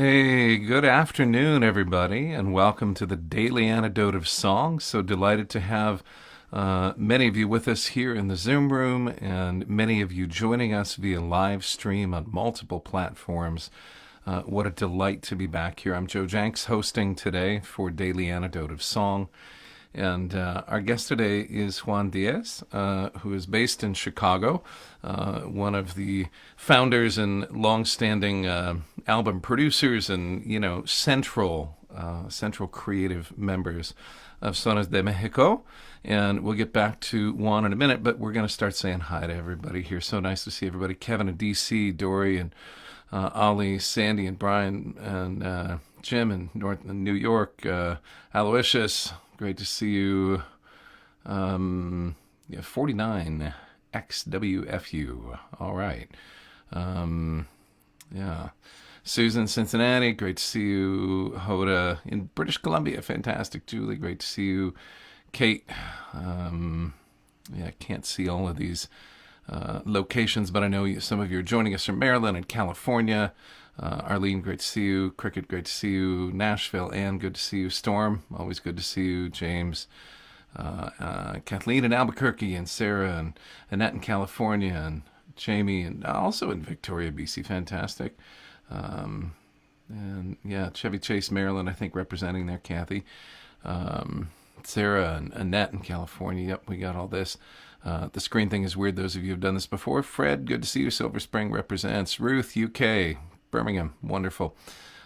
Hey, good afternoon, everybody, and welcome to the Daily Antidote of Song. So delighted to have many of you with us here in the Zoom room, and many of you joining us via live stream on multiple platforms. What a delight to be back here. I'm Joe Janks, hosting today for Daily Antidote of Song. And our guest today is Juan Diaz, who is based in Chicago, one of the founders and longstanding album producers and, central creative members of Sones de Mexico. And we'll get back to Juan in a minute, but we're going to start saying hi to everybody here. So nice to see everybody. Kevin in D.C., Dory and Ali, Sandy and Brian and Jim in New York, Aloysius. Great to see you. 49 XWFU. All right. Yeah. Susan, Cincinnati. Great to see you. Hoda in British Columbia. Fantastic. Julie, great to see you. Kate. I can't see all of these locations, but I know some of you are joining us from Maryland and California. Arlene, great to see you. Cricket, great to see you. Nashville, Ann, good to see you. Storm, always good to see you. James, Kathleen in Albuquerque, and Sarah and Annette in California, and Jamie, and also in Victoria, BC, fantastic. Chevy Chase, Maryland, I think representing there. Kathy, Sarah, and Annette in California. Yep, we got all this. The screen thing is weird. Those of you who have done this before. Fred, good to see you. Silver Spring represents. Ruth, UK. Birmingham, wonderful.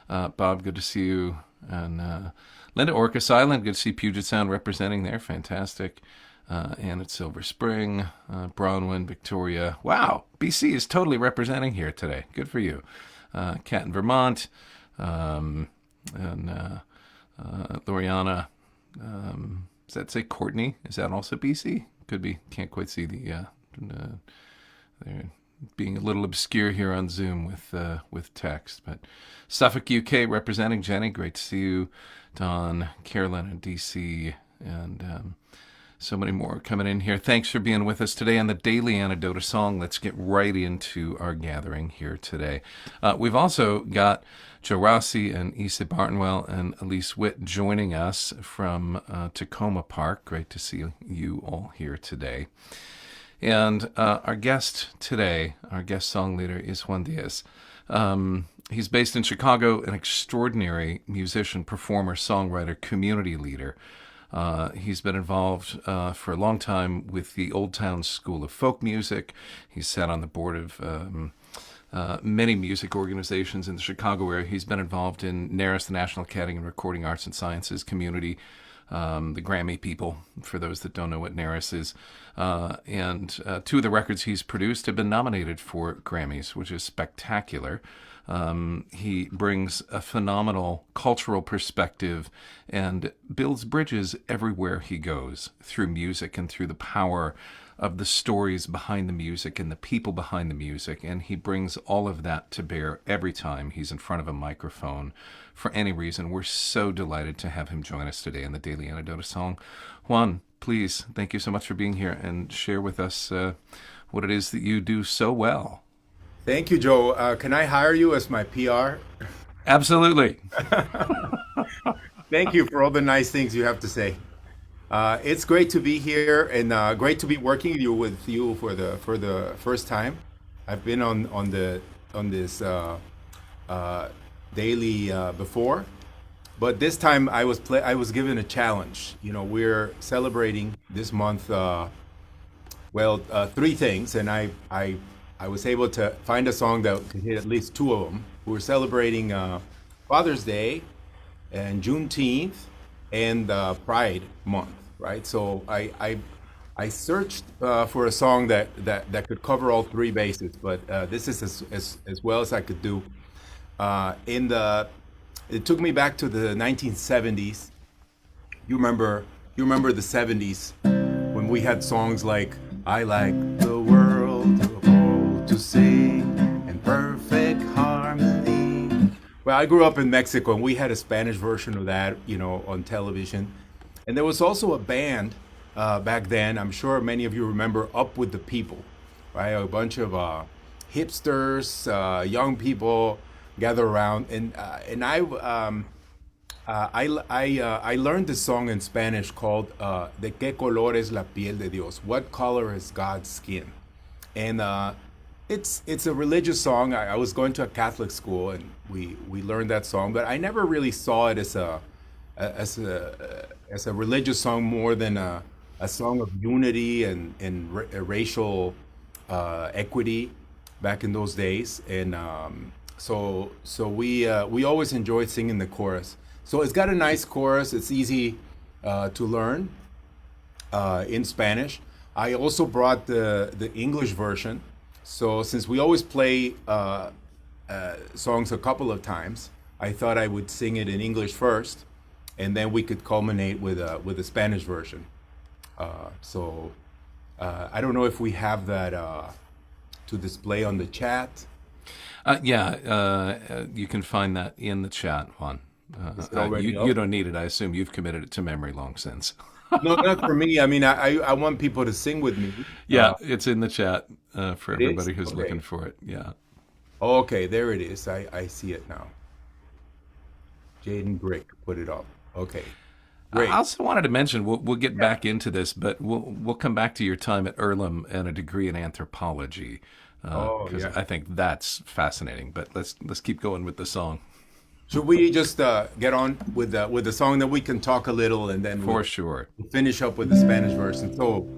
Bob, good to see you. And Linda, Orcas Island, good to see Puget Sound representing there. Fantastic. And at Silver Spring, Bronwyn, Victoria. Wow, BC is totally representing here today. Good for you. Kat in Vermont, and Loriana. Does that say Courtney? Is that also BC? Could be. Can't quite see the there. Being a little obscure here on Zoom with text, but Suffolk, UK, representing. Jenny, great to see you. Don, Carolyn, and DC, and so many more coming in here. Thanks for being with us today on the Daily Antidote of Song. Let's get right into our gathering here today. We've also got Joe Rossi and Ysaye Barnwell and Elise Witt joining us from Tacoma Park. Great to see you all here today. And our guest today, our guest song leader, is Juan Diaz. He's based in Chicago, an extraordinary musician, performer, songwriter, community leader. He's been involved for a long time with the Old Town School of Folk Music. He's sat on the board of many music organizations in the Chicago area. He's been involved in NARIS, the National Academy of Recording Arts and Sciences community, the Grammy people, for those that don't know what NARIS is. And two of the records he's produced have been nominated for Grammys, which is spectacular. He brings a phenomenal cultural perspective and builds bridges everywhere he goes through music and through the power of the stories behind the music and the people behind the music. And he brings all of that to bear every time he's in front of a microphone for any reason. We're so delighted to have him join us today on the Daily Antidote of Song. Juan, please, thank you so much for being here and share with us what it is that you do so well. Thank you, Joe. Can I hire you as my PR? Absolutely. Thank you for all the nice things you have to say. It's great to be here and great to be working with you for the first time. I've been on this daily before, but this time I was given a challenge. We're celebrating this month. Three things, and I was able to find a song that could hit at least two of them. We're celebrating Father's Day and Juneteenth and Pride Month, right? So I searched for a song that could cover all three bases, but this is as well as I could do. It took me back to the 1970s. You remember the 70s when we had songs like "I Like the World to Sing" and "Perfect Harmony." Well, I grew up in Mexico, and we had a Spanish version of that, on television. And there was also a band back then. I'm sure many of you remember "Up with the People," right? A bunch of hipsters, young people gather around, and I learned this song in Spanish called "De qué color es la piel de Dios?" What color is God's skin? And it's a religious song. I was going to a Catholic school, and we learned that song, but I never really saw it as a religious song more than a song of unity and racial equity back in those days. And we always enjoyed singing the chorus. So it's got a nice chorus. It's easy to learn in Spanish. I also brought the English version. So since we always play songs a couple of times, I thought I would sing it in English first, and then we could culminate with a Spanish version. I don't know if we have that to display on the chat. You can find that in the chat, Juan. Is it already up? You don't need it. I assume you've committed it to memory long since. No, not for me. I mean, I want people to sing with me. Yeah, it's in the chat for It everybody is? who's Okay. looking for it. Yeah. Oh, okay, there it is. I see it now. Jaden Brick put it up. Okay, great. I also wanted to mention we'll get back into this, but we'll come back to your time at Earlham and a degree in anthropology Oh, because yeah. I think that's fascinating. But let's keep going with the song Should we just get on with the song, then we can talk a little, and then for sure. we'll finish up with the Spanish version. So,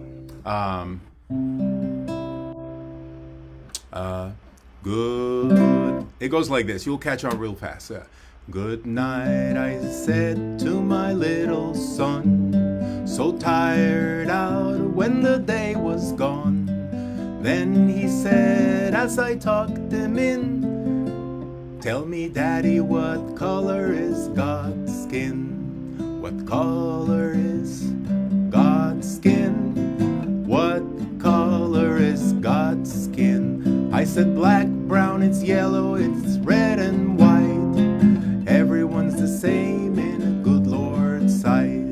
good. It goes like this. You'll catch on real fast. Good night, I said to my little son, so tired out when the day was gone. Then he said, as I tucked him in, tell me, Daddy, what color is God's skin? What color is God's skin? What color is God's skin? I said, black, brown, it's yellow, it's red and white. Everyone's the same in a good Lord's sight.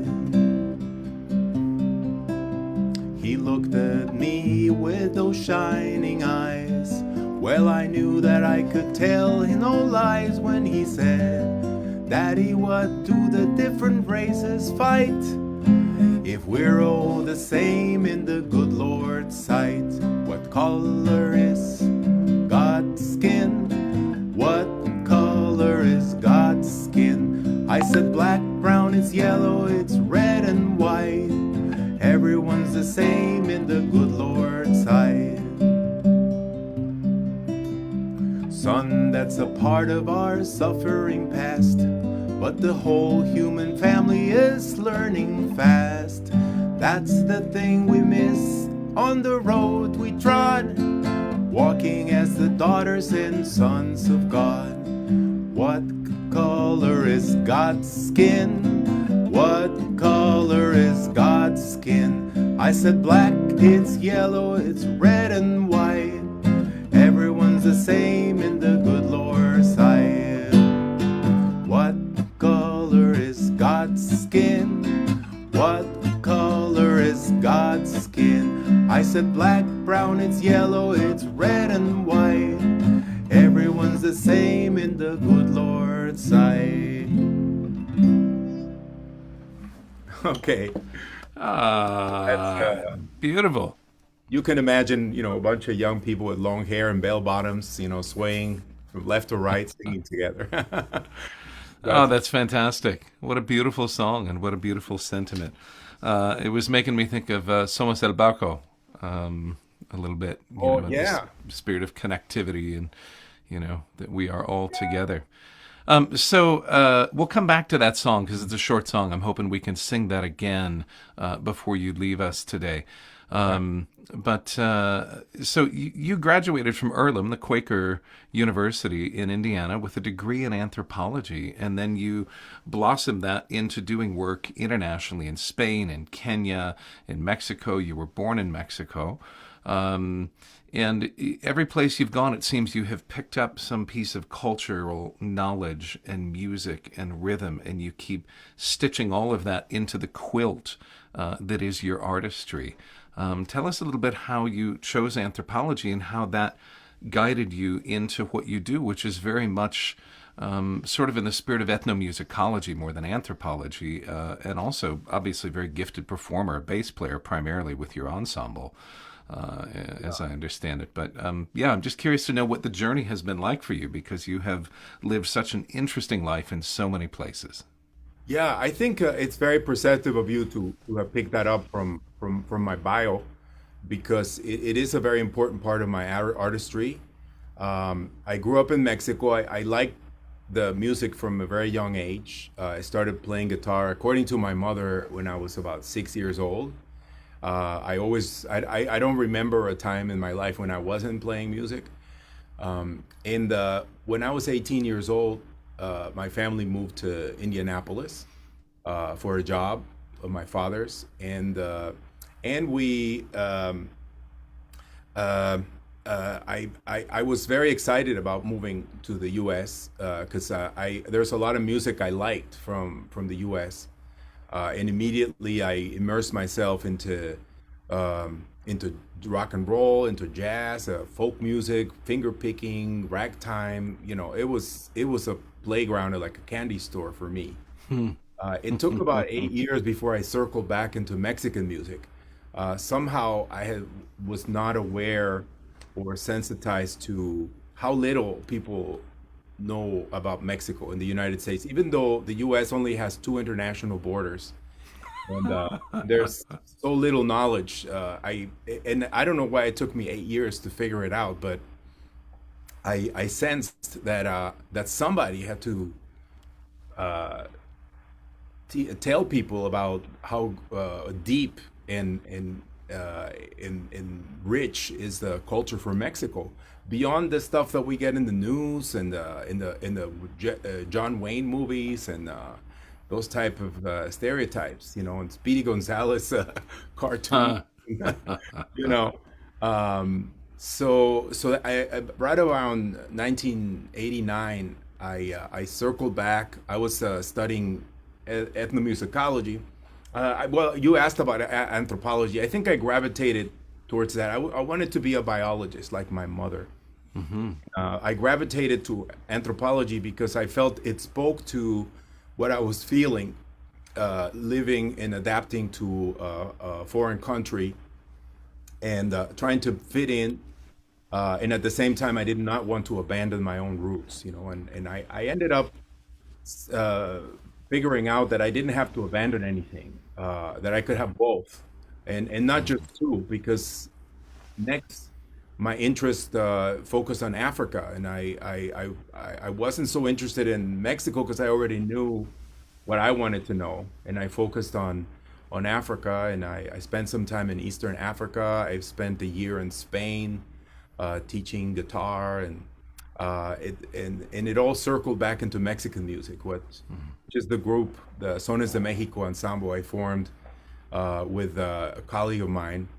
He looked at me with those shining eyes. Well, I knew that I could tell he no lies when he said, Daddy, what do the different races fight if we're all the same in the good Lord's sight? What color is God's skin? What color is God's skin? I said black, brown, it's yellow, it's red and white. Everyone's the same in the good Lord's sight. Son, that's a part of our suffering past, but the whole human family is learning fast. That's the thing we miss on the road we trod, walking as the daughters and sons of God. What color is God's skin? What color is God's skin? I said black, it's yellow, it's red and white. Everyone's the same in the good Lord's sight. What color is God's skin? What color is God's skin? I said black, brown, it's yellow, it's red and white. Everyone's the same in the good Lord's sight. Okay. Beautiful. You can imagine, a bunch of young people with long hair and bell bottoms, swaying from left to right, singing together. Oh, that's fantastic. What a beautiful song and what a beautiful sentiment. It was making me think of Somos el Barco a little bit. Yeah. This spirit of connectivity and, that we are all together. We'll come back to that song because it's a short song. I'm hoping we can sing that again before you leave us today. So you graduated from Earlham, the Quaker University in Indiana, with a degree in anthropology, and then you blossomed that into doing work internationally in Spain, in Kenya, in Mexico. You were born in Mexico. And every place you've gone, it seems you have picked up some piece of cultural knowledge and music and rhythm, and you keep stitching all of that into the quilt that is your artistry. Tell us a little bit how you chose anthropology and how that guided you into what you do, which is very much sort of in the spirit of ethnomusicology more than anthropology, and also obviously very gifted performer, bass player primarily with your ensemble, as I understand it. But yeah, I'm just curious to know what the journey has been like for you because you have lived such an interesting life in so many places. Yeah, I think it's very perceptive of you to have picked that up from my bio because it is a very important part of my artistry. I grew up in Mexico. I liked the music from a very young age. I started playing guitar, according to my mother, when I was about 6 years old. I don't remember a time in my life when I wasn't playing music. When I was 18 years old, my family moved to Indianapolis for a job of my father's, and we I was very excited about moving to the U.S. Because I there's a lot of music I liked from the U.S. And immediately I immersed myself into rock and roll, into jazz, folk music, finger picking, ragtime. It was a playground, like a candy store for me. It took about 8 years before I circled back into Mexican music. Somehow was not aware or sensitized to how little people know about Mexico in the United States, even though the U.S. only has two international borders, and there's so little knowledge. I don't know why it took me 8 years to figure it out, but I sensed that somebody had to tell people about how deep and rich is the culture from Mexico beyond the stuff that we get in the news and in the John Wayne movies and those type of stereotypes, and Speedy Gonzales cartoon, you know. Right around 1989, I circled back. I was studying ethnomusicology. Well, you asked about anthropology. I think I gravitated towards that. I wanted to be a biologist like my mother. I gravitated to anthropology because I felt it spoke to what I was feeling, living and adapting to a foreign country and trying to fit in. And at the same time, I did not want to abandon my own roots, and I ended up uh, figuring out that I didn't have to abandon anything, that I could have both, and not just two, because next my interest focused on Africa, and I wasn't so interested in Mexico because I already knew what I wanted to know, and I focused on Africa, and I spent some time in Eastern Africa. I've spent a year in Spain teaching guitar, and it all circled back into Mexican music, which is the group, the Sones de Mexico ensemble I formed with a colleague of mine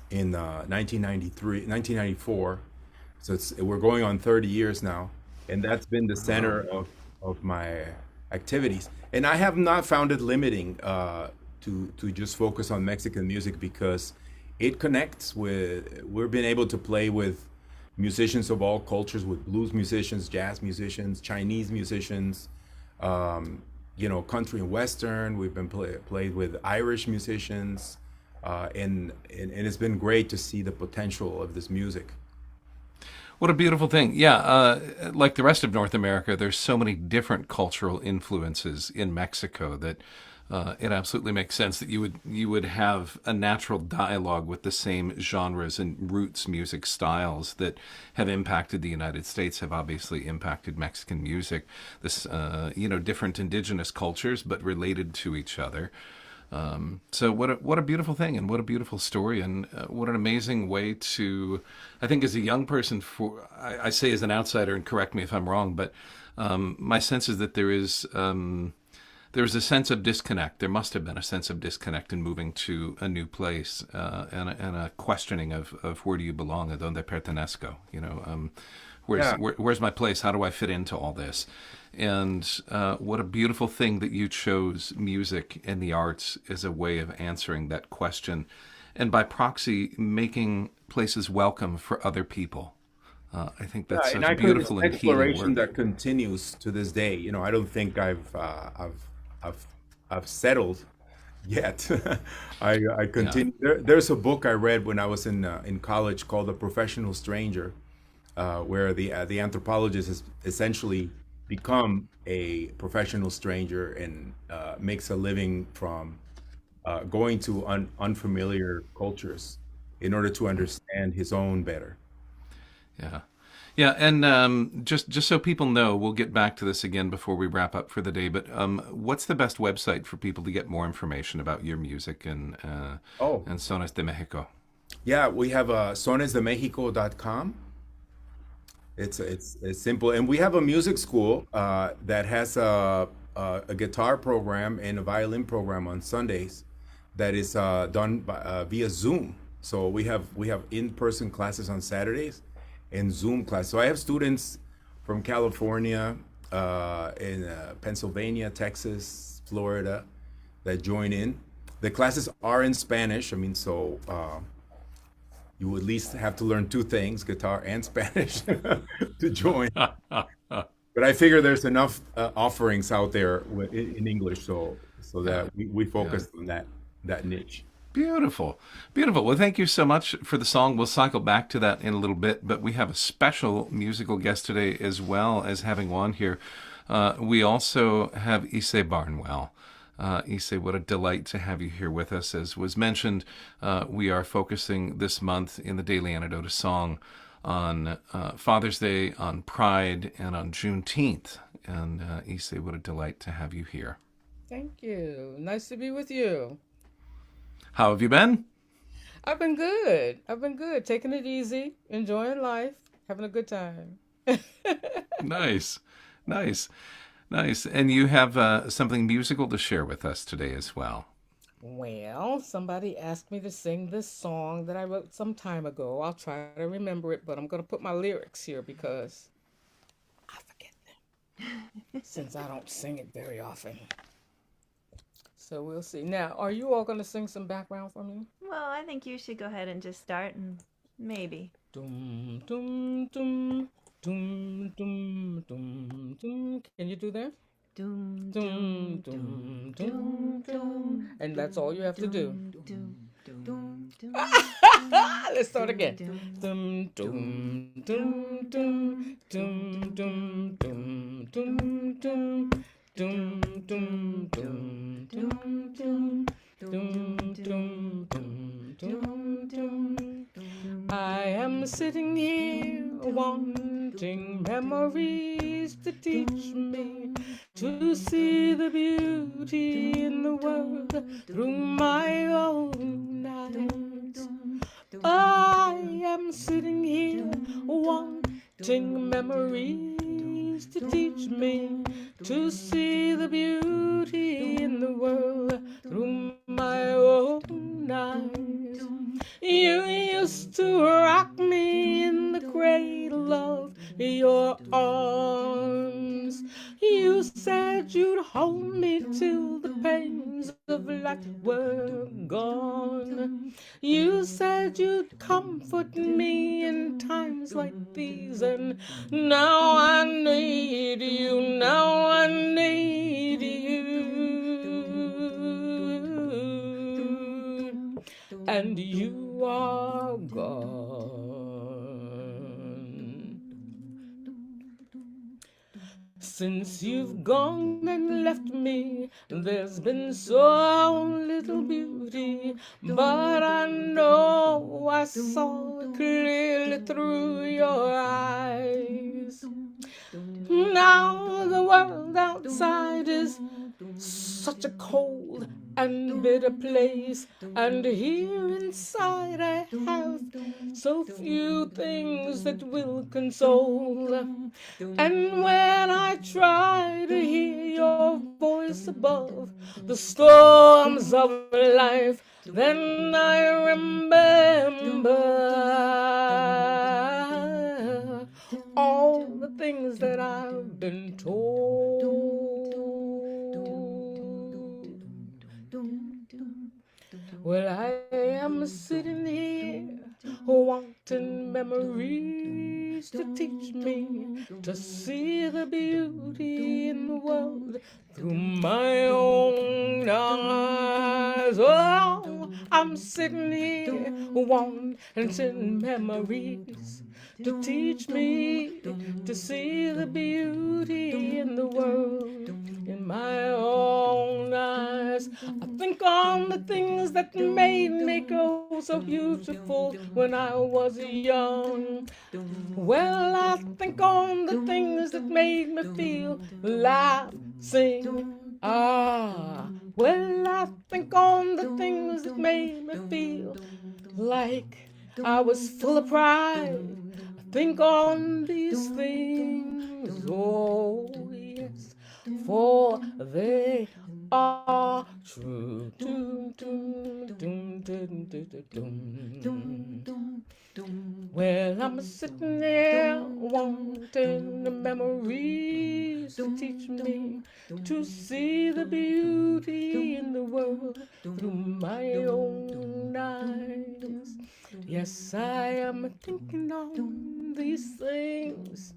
in 1994. So we're going on 30 years now, and that's been the center of my activities. And I have not found it limiting to just focus on Mexican music because it connects with. We've been able to play with musicians of all cultures, with blues musicians, jazz musicians, Chinese musicians, country and western. We've been played with Irish musicians, and it's been great to see the potential of this music. What a beautiful thing. Yeah, like the rest of North America, there's so many different cultural influences in Mexico that it absolutely makes sense that you would have a natural dialogue with the same genres and roots music styles that have impacted the United States have obviously impacted Mexican music. This different indigenous cultures but related to each other. So what a beautiful thing, and what a beautiful story, and what an amazing way to, I think, as a young person, I say as an outsider, and correct me if I'm wrong, but my sense is that there's a sense of disconnect. There must have been a sense of disconnect in moving to a new place, and a questioning of where do you belong, a donde pertenezco, Yeah. where's my place? How do I fit into all this? And what a beautiful thing that you chose music and the arts as a way of answering that question, and by proxy, making places welcome for other people. I think Yeah, that's and such I could beautiful and healing exploration work. that continues to this day. You know, I don't think I've I've settled yet. I Yeah. continue. There's a book I read when I was in college called The Professional Stranger, where the anthropologist has essentially become a professional stranger and makes a living from going to unfamiliar cultures in order to understand his own better. Yeah. Yeah, and just so people know, we'll get back to this again before we wrap up for the day. But what's the best website for people to get more information about your music Oh, and Sones de Mexico? yeah, we have sonesdemexico.com. It's simple, and we have a music school that has a guitar program and a violin program on Sundays that is done via Zoom. So we have in-person classes on Saturdays and Zoom class. So I have students from California, in Pennsylvania, Texas, Florida that join in. The classes are in Spanish. I mean, so you would at least have to learn two things, guitar and Spanish, to join. But I figure there's enough offerings out there in English, so Yeah, that we yeah. focus on that niche. Beautiful. Beautiful. Well, thank you so much for the song. We'll cycle back to that in a little bit, but we have a special musical guest today as well as having Juan here. We also have Ysaye Barnwell. Ysaye, what a delight to have you here with us. As was mentioned, we are focusing this month in the Daily Antidote a song on Father's Day, on Pride, and on Juneteenth. And Ysaye, what a delight to have you here. Thank you. Nice to be with you. How have you been? I've been good. I've been good. Taking it easy, enjoying life, having a good time. Nice, nice, nice. And you have something musical to share with us today as well. Well, somebody asked me to sing this song that I wrote some time ago. I'll try to remember it, but I'm going to put my lyrics here because I forget them since I don't sing it very often. So we'll see. Now, are you all going to sing some background for me? Well, I think you should go ahead and just start and maybe. Dum dum dum dum dum dum dum. Can you do that? Doom, Dum doom, dum doom, dum doom, dum. doom, And that's all you doom, have to do. doom, doom, doom, doom, Let's start doom, again. doom, Dum doom, dum dum dum dum dum dum dum dum dum dum dum dum dum dum dum dum dum dum. I am sitting here wanting memories to teach me to see the beauty in the world through my own eyes. I am sitting here wanting memories to teach me to see the beauty in the world through my own eyes. You used to rock me in the cradle of your arms. You said you'd hold me till the pains of life were gone. You said you'd comfort me in times like these, and now I need you. Now I need you. And you are gone. Since you've gone and left me, there's been so little beauty, but I know I saw it clearly through your eyes. Now the world outside is such a cold and bitter place, and here inside I have so few things that will console. And when I try to hear your voice above the storms of life, then I remember all the things that I've been told. Well, I am sitting here wanting memories to teach me to see the beauty in the world through my own eyes. Oh, I'm sitting here wanting memories to teach me to see the beauty in the world in my own eyes. I think on the things that made me go so beautiful when I was young. Well, I think on the things that made me feel laugh, sing. Ah, well, I think on the things that made me feel like I was full of pride. I think on these things, oh yes, for they are true. Doom, doom, doom, doom, doom, doom, doom. Well, I'm sitting there wanting the memories to teach me to see the beauty in the world through my own eyes. Yes, I am thinking on these things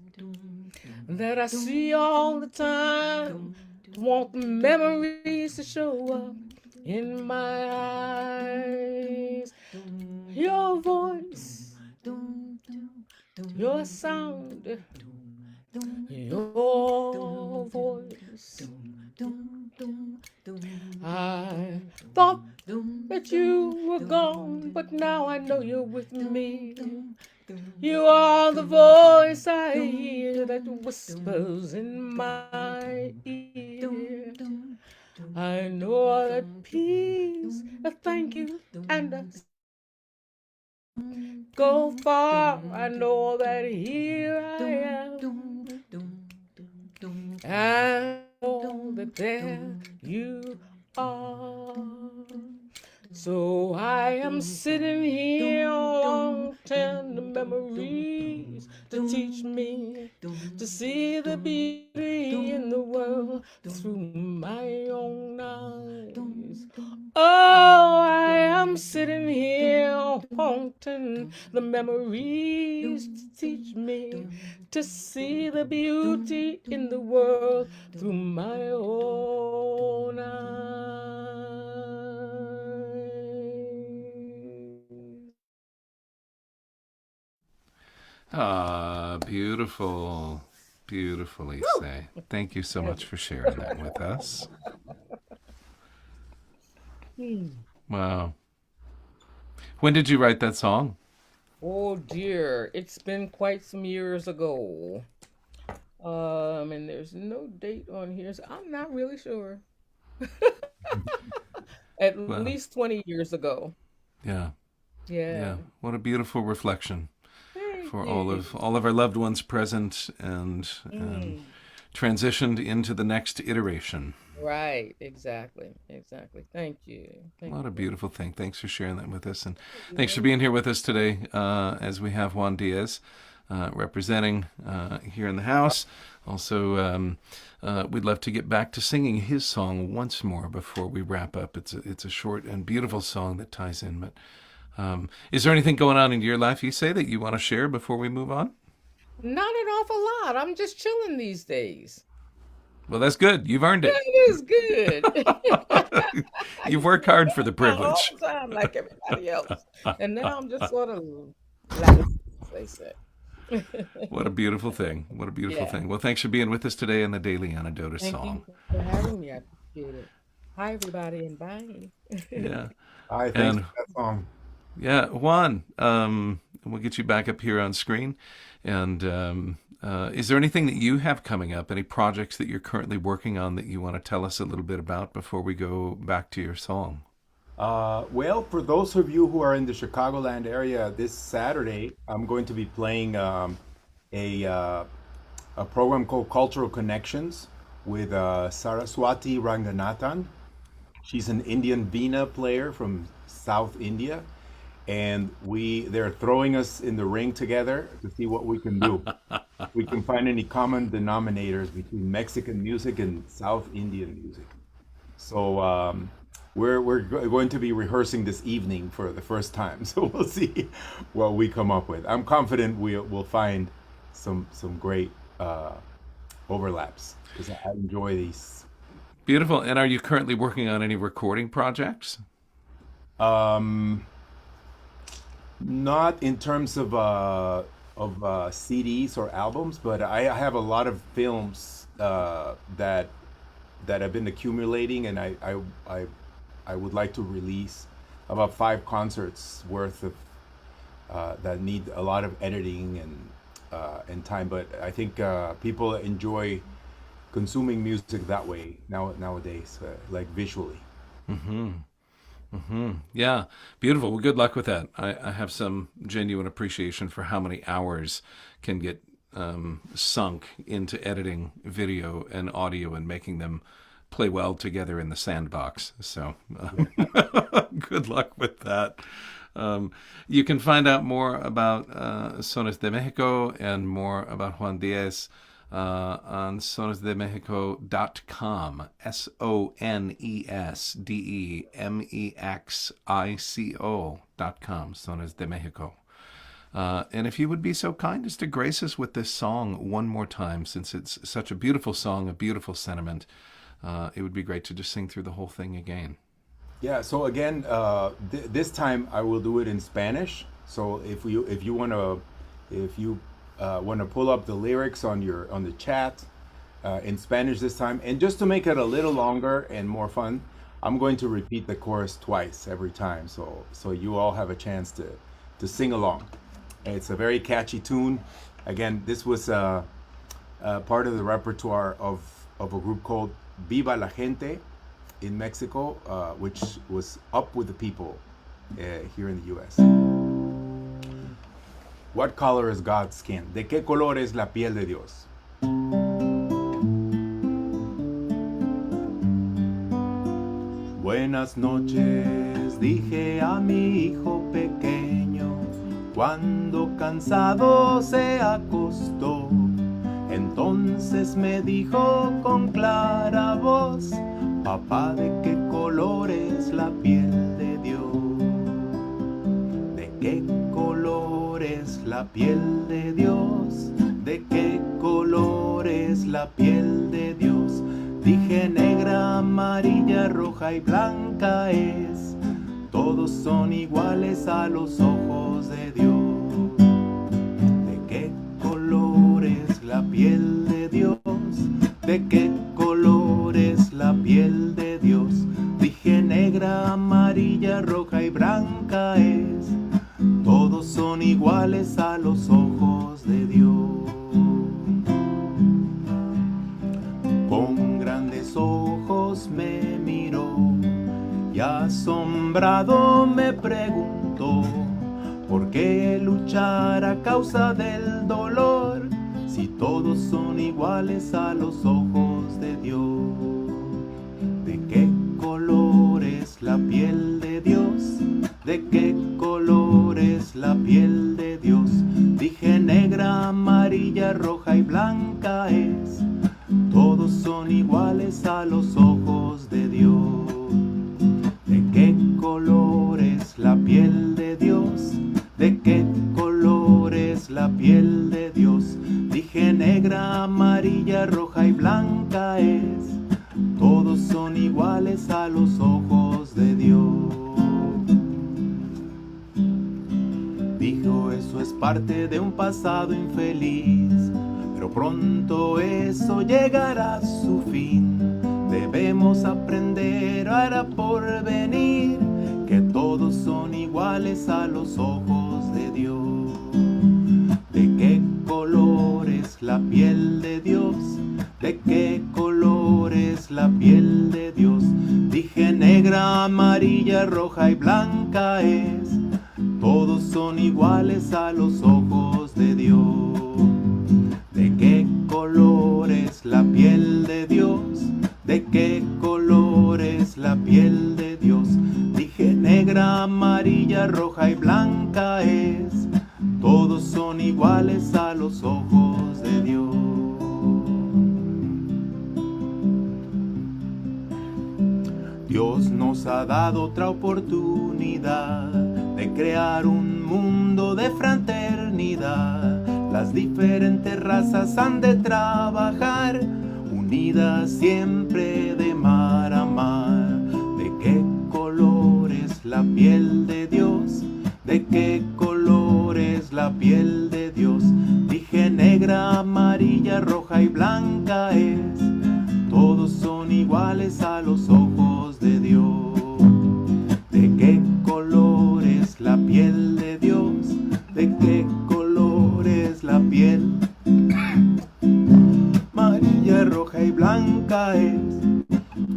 that I see all the time. Want the memories to show up in my eyes. Your voice, your sound, your voice. I thought that you were gone, but now I know you're with me. You are the voice I hear that whispers in my ear. I know that peace, a thank you, and a go far. I know that here I am. I know that there you are. So I am sitting here wanting the memories to teach me to see the beauty in the world through my own eyes. Oh, I am sitting here wanting the memories to teach me to see the beauty in the world through my own eyes. Ah, beautiful. Beautiful, Ysaye. Thank you so much for sharing that with us. Wow. When did you write that song? Oh dear, it's been quite some years ago. And there's no date on here, so I'm not really sure. At Well, least 20 years ago. yeah. Yeah. Yeah. What a beautiful reflection Thank for you. all of our loved ones present and Mm. transitioned into the next iteration. Right, exactly, exactly. Thank you. Thank What you a very beautiful thing. Thanks for sharing that with us. And thanks for much. being here with us today as we have Juan Diaz representing here in the house. Also, we'd love to get back to singing his song once more before we wrap up. It's a short and beautiful song that ties in. But is there anything going on in your life, you say, that you want to share before we move on? Not an awful lot. I'm just chilling these days. Well, that's good. You've earned it. It is good. I You've used to worked be hard for the running around all privilege. the time like everybody else. And now I'm just sort of relaxed, as they say. What a beautiful thing. What a beautiful Yeah. thing. Well, thanks for being with us today in the Daily Antidote Thank you song. for having me. I appreciate it. Hi, everybody, and bye. Yeah. Hi, thanks And for that song. yeah, Juan, we'll get you back up here on screen. And is there anything that you have coming up? Any projects that you're currently working on that you want to tell us a little bit about before we go back to your song? Well, for those of you who are in the Chicagoland area, this Saturday I'm going to be playing a uh, a program called Cultural Connections with Saraswati Ranganathan. She's an Indian veena player from South India, and they're throwing us in the ring together to see what we can do. We can find any common denominators between Mexican music and South Indian music. So going to be rehearsing this evening for the first time. So we'll see what we come up with. I'm confident we'll find some great overlaps because I enjoy these. Beautiful. And are you currently working on any recording projects? Um, Not in terms of CDs or albums, but I have a lot of films that have been accumulating, and I would like to release about 5 concerts worth of that need a lot of editing and time. But I think people enjoy consuming music that way nowadays, like visually. Yeah, beautiful. Well, good luck with that. I have some genuine appreciation for how many hours can get sunk into editing video and audio and making them play well together in the sandbox. So, good luck with that. You can find out more about Sones de Mexico and more about Juan Diaz on sonesdemexico.com. SONESDEMEXICO.com. Sones de Mexico. And if you would be so kind as to grace us with this song one more time, since it's such a beautiful song, a beautiful sentiment, it would be great to just sing through the whole thing again. Yeah. So again, this time I will do it in Spanish. So if you want to pull up the lyrics on the chat in Spanish this time, and just to make it a little longer and more fun, I'm going to repeat the chorus twice every time, so you all have a chance to sing along. It's a very catchy tune. Again, this was part of the repertoire of a group called Viva la Gente in Mexico, which was Up with the People here in the U.S. What color is God's skin? ¿De qué color es la piel de Dios? Buenas noches, dije a mi hijo pequeño, cuando cansado se acostó. Entonces me dijo con clara voz, papá, ¿de qué color es la piel de Dios? ¿De qué color es la piel de Dios? ¿De qué color es la piel de Dios? Dije negra, amarilla, roja y blanca es. Todos son iguales a los ojos de Dios. ¿De qué color es la piel de Dios? ¿De qué color es la piel de Dios? Dije negra, amarilla, roja y blanca es. Todos son iguales a los ojos de Dios. Con grandes ojos me miró y asombrado me preguntó, ¿por qué luchar a causa del dolor si todos son iguales a los ojos de Dios? ¿De qué color es la piel de Dios? ¿De qué color es la piel de Dios? Dije negra, amarilla, roja y blanca es. Todos son iguales a los ojos de Dios. ¿De qué color es la piel de Dios? ¿De qué color es la piel de Dios? Dije negra, amarilla, roja y blanca es. Todos son iguales a los ojos de Dios. Dijo, eso es parte de un pasado infeliz, pero pronto eso llegará a su fin. Debemos aprender ahora por venir que todos son iguales a los ojos de Dios. ¿De qué color es la piel de Dios? ¿De qué color es la piel de Dios? Dije negra, amarilla, roja y blanca es. Todos son iguales a los ojos de Dios. ¿De qué color es la piel de Dios? ¿De qué color es la piel de Dios? Dije negra, amarilla, roja y blanca es. Todos son iguales a los ojos de Dios. Dios nos ha dado otra oportunidad de crear un mundo de fraternidad. Las diferentes razas han de trabajar, unidas siempre de mar a mar. ¿De qué color es la piel de Dios? ¿De qué color es la piel de Dios? Dije negra, amarilla, roja y blanca es. Todos son iguales a los ojos de Dios. ¿De qué color es la piel de Dios? ¿De qué color es la piel? Amarilla, roja y blanca es.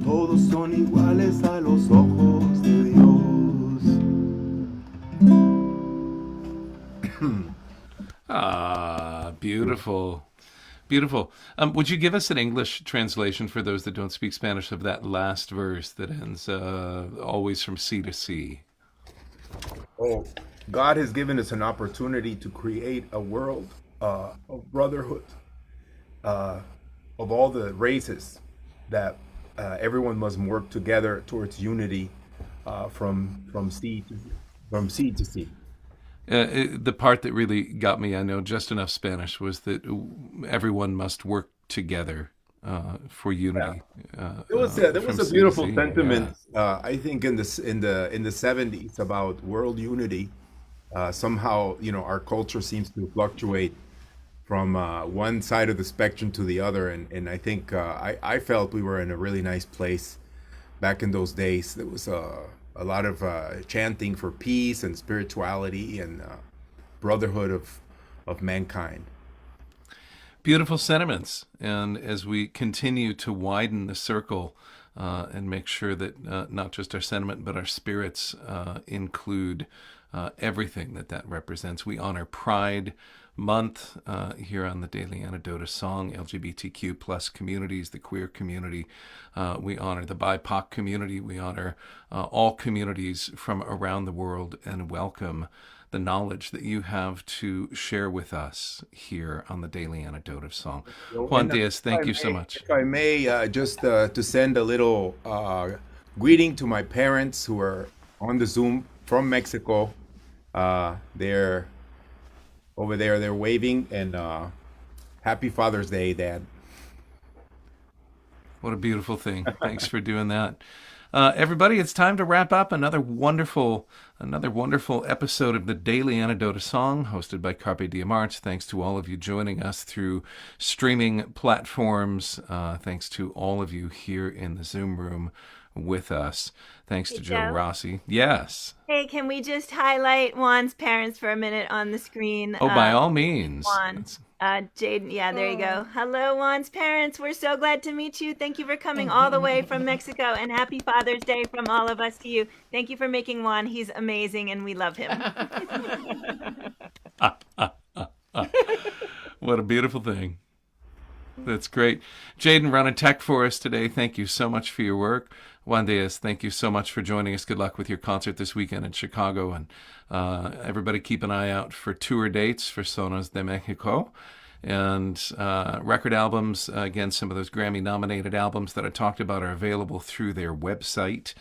Todos son iguales a los ojos de Dios. Ah, beautiful. Beautiful. Would you give us an English translation for those that don't speak Spanish of that last verse that ends always from sea to sea? Oh, God has given us an opportunity to create a world of brotherhood, of all the races, that everyone must work together towards unity from sea to sea. The part that really got me, I know just enough Spanish, was that everyone must work together for unity. There was a beautiful sentiment, I think, in the 70s about world unity. Somehow, our culture seems to fluctuate from one side of the spectrum to the other, and I think I felt we were in a really nice place back in those days. There was a lot of chanting for peace and spirituality and brotherhood of mankind. Beautiful sentiments. And as we continue to widen the circle and make sure that not just our sentiment, but our spirits include everything that represents, we honor Pride Month here on the Daily Antidote, a song, LGBTQ plus communities, the queer community. We honor the BIPOC community. We honor all communities from around the world and welcome the knowledge that you have to share with us here on the Daily Antidote of Song. Juan Diaz, thank you so much. If I may, just to send a little greeting to my parents who are on the Zoom from Mexico. They're over there, they're waving, and happy Father's Day, Dad. What a beautiful thing. Thanks for doing that. Everybody, it's time to wrap up another wonderful episode of the Daily Antidote of Song, hosted by Carpe Diem Arts. Thanks to all of you joining us through streaming platforms. Thanks to all of you here in the Zoom room with us. Thanks to Joe Rossi. Yes. Hey, can we just highlight Juan's parents for a minute on the screen? Oh, by all means. Juan. Jaden, yeah, there you go. Hello, Juan's parents. We're so glad to meet you. Thank you for coming all the way from Mexico, and happy Father's Day from all of us to you. Thank you for making Juan. He's amazing, and we love him. What a beautiful thing. That's great. Jaden running tech for us today. Thank you so much for your work. Juan Diaz, thank you so much for joining us. Good luck with your concert this weekend in Chicago. And everybody keep an eye out for tour dates for Sonos de Mexico. And record albums, again, some of those Grammy-nominated albums that I talked about are available through their website.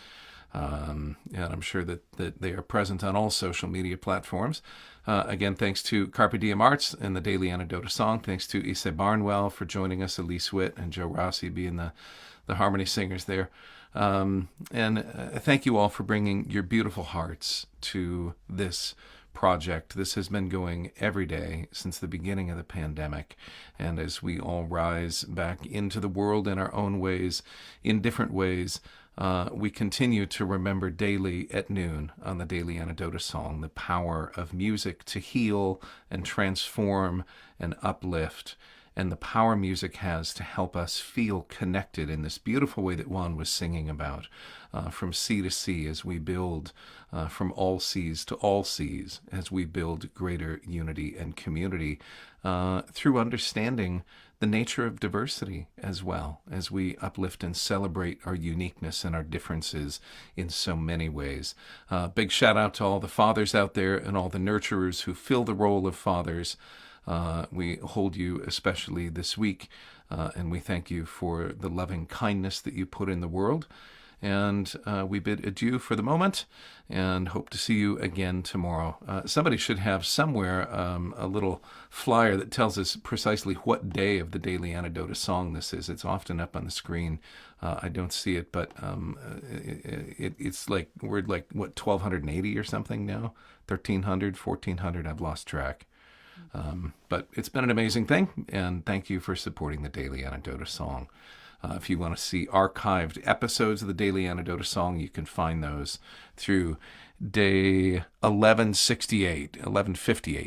And I'm sure that they are present on all social media platforms. Again, thanks to Carpe Diem Arts and the Daily Antidote of Song. Thanks to Ysaye Barnwell for joining us, Elise Witt and Joe Rossi being the harmony singers there. And thank you all for bringing your beautiful hearts to this project. This has been going every day since the beginning of the pandemic. And as we all rise back into the world in our own ways, in different ways, we continue to remember daily at noon on the Daily Antidote of Song the power of music to heal and transform and uplift, and the power music has to help us feel connected in this beautiful way that Juan was singing about, from sea to sea as we build, from all seas to all seas as we build greater unity and community through understanding the nature of diversity as well, as we uplift and celebrate our uniqueness and our differences in so many ways. Big shout out to all the fathers out there and all the nurturers who fill the role of fathers. We hold you especially this week, and we thank you for the loving kindness that you put in the world. And we bid adieu for the moment and hope to see you again tomorrow. Somebody should have somewhere a little flyer that tells us precisely what day of the Daily Antidote song this is. It's often up on the screen. I don't see it, but it's like, we're like, what, 1280 or something now? 1300, 1400, I've lost track. But it's been an amazing thing, and thank you for supporting the Daily Antidote song. If you want to see archived episodes of the Daily Antidote song, you can find those through day 1158.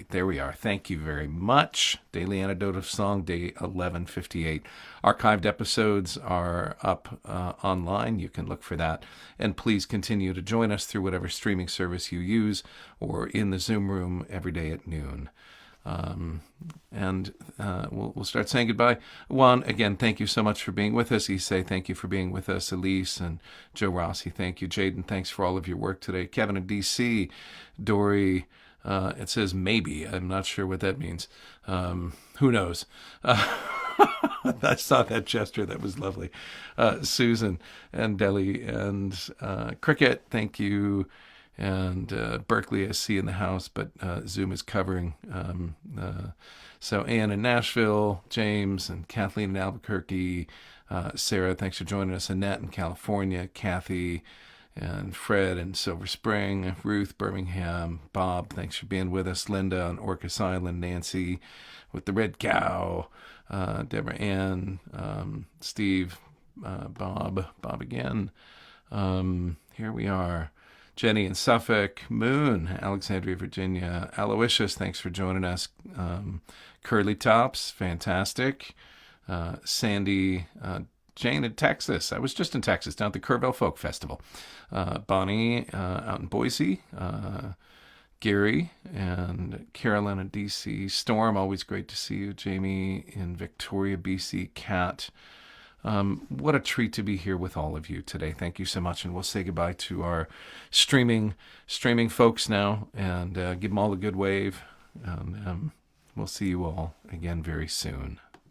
There we are. Thank you very much. Daily Antidote song, day 1158. Archived episodes are up online. You can look for that. And please continue to join us through whatever streaming service you use or in the Zoom room every day at noon. We'll start saying goodbye. Juan, again, thank you so much for being with us. Ysaye, thank you for being with us. Elise and Joe Rossi, thank you. Jaden, thanks for all of your work today. Kevin in DC, Dory, it says maybe. I'm not sure what that means. Who knows? I saw that gesture. That was lovely. Susan and Deli and Cricket, thank you. And Berkeley, I see in the house, but Zoom is covering. So Ann in Nashville, James and Kathleen in Albuquerque, Sarah, thanks for joining us. Annette in California, Kathy and Fred in Silver Spring, Ruth, Birmingham, Bob, thanks for being with us. Linda on Orcas Island, Nancy with the Red Cow, Deborah Ann, Steve, Bob again. Here we are. Jenny in Suffolk, Moon, Alexandria, Virginia, Aloysius, thanks for joining us. Curly Tops, fantastic. Sandy, Jane in Texas. I was just in Texas, down at the Kerrville Folk Festival. Bonnie out in Boise. Gary and Carolyn in DC. Storm, always great to see you. Jamie in Victoria, BC. Kat. What a treat to be here with all of you today. Thank you so much. And we'll say goodbye to our streaming folks now and give them all a good wave. We'll see you all again very soon.